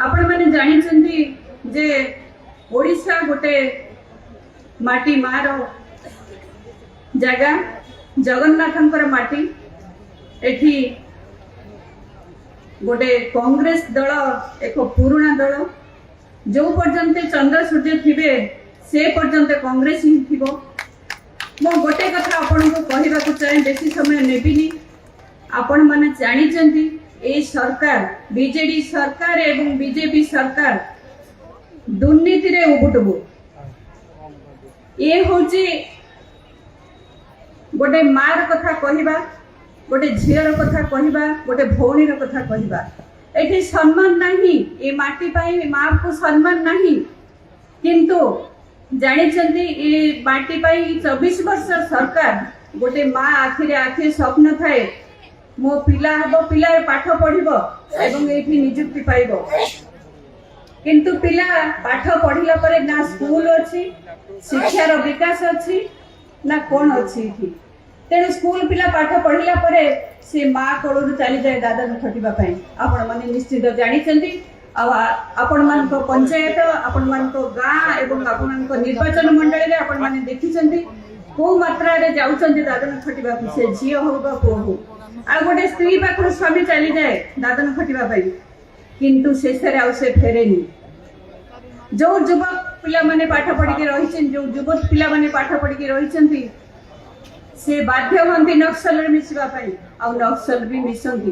आपण माने जानिछंती जे ओडिशा गोटे माटी मार जगह जगन्नाथंकर माटी एठी गोटे कांग्रेस दल एक पुराना दल जो पर्यंत चंद्र सूर्य थिबे से पर्यंत कांग्रेस ही थिबो। मो गोटे कथा आपण को कहबा को चाहे बेसी समय नेबिनी। आपण माने जानिछंती ए सरकार बीजेडी सरकार एवं बीजेपी सरकार दुर्नीति रे उबुटबु। ये होची गोटे मार कथा कहबा, गोटे झीर कथा कहबा, गोटे भौणीर कथा कहबा। एठी सम्मान नहीं, ए माटी पाई माँ को सम्मान नहीं। किंतु जानिछंती ए माटी पाई 24 वर्ष सरकार गोटे माँ आखिरे आखि स्वप्न थाए मो पिला हबो, पिला पाठ पढ़िबो एवं एठी नियुक्ति पाइबो। किंतु पिला पाठ पढ़िला परे ना स्कूल अछि, शिक्षार विकास अछि ना कोन अछि एठी। तेणु स्कूल पिला पाठ पढ़िला परे से माँ कोलू चली जाए दादन खटिबा पई। आपण माने निश्चित जानिछंती आपण मान को पंचायत, आपण मान को गाँ एवं आपण मान को निर्वाचन मंडली रे आपण माने देखिछंती को मात्रा रे जाउछंती दादन खटिबा को। से झियो हो बा को हो आ गोटे स्त्री पाखु स्वामी चली जाए दादन खटिबा पई, किंतु शेषरे आउ से फेरेनी। जो युवक पिला माने पाठ पढ़ी के रहिछन, जो युवक पिला माने पाठ पढ़ी के रहिछंती से बाध्य हंती नक्सल रे मिसिबा पई आ नक्सल भी मिसंती।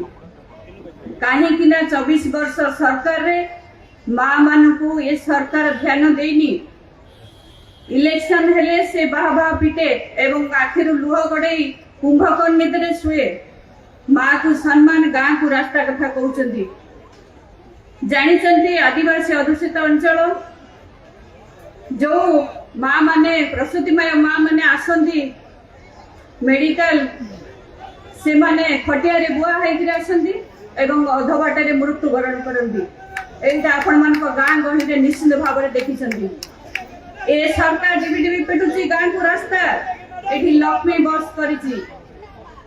काहे कि ना 24 वर्ष सरकार रे माँ मान को ये सरकार ध्यान देनी। इलेक्शन हेले से बाह बाह पिटे एवं आखिर लुह गड़ई कुंभकर्ण निद्रे शुए। माँ को सम्मान, गाँ को रास्ता कथा कहउचंती। जानिचंती आदिवासी अधुषित अंचल जो माँ माने प्रसूतिमय माँ माने आसंती मेडिकल से माने खटिया रे बुआ हेकि आसंती एवं अधबाटे मृत्यु वरण करती। एटा आपण मान को गाँ गहली रे निश्चित भाव रे देखिछंती। ए सरकार डिबी डिबी पेटुची गाँ को रास्ता। एठी लक्ष्मी बस करिची,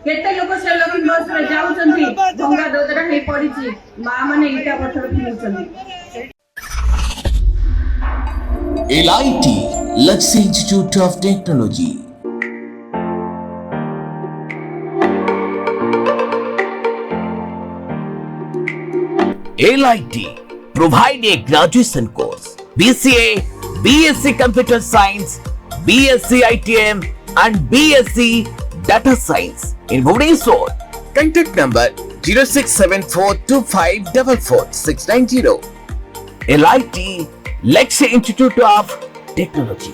केते लोक से लक्ष्मी बस रे जाउचंती, भंगा दोदरा हे पड़िची, माँ माने इटा पत्थर फिनुचंती। LIT Luxury Institute of Technology. LIT provide a graduation course BCA, BSc Computer Science, BSc ITM and BSc Data Science in Bhubaneswar. Contact number 067425444690. LIT Luxury Institute of Technology.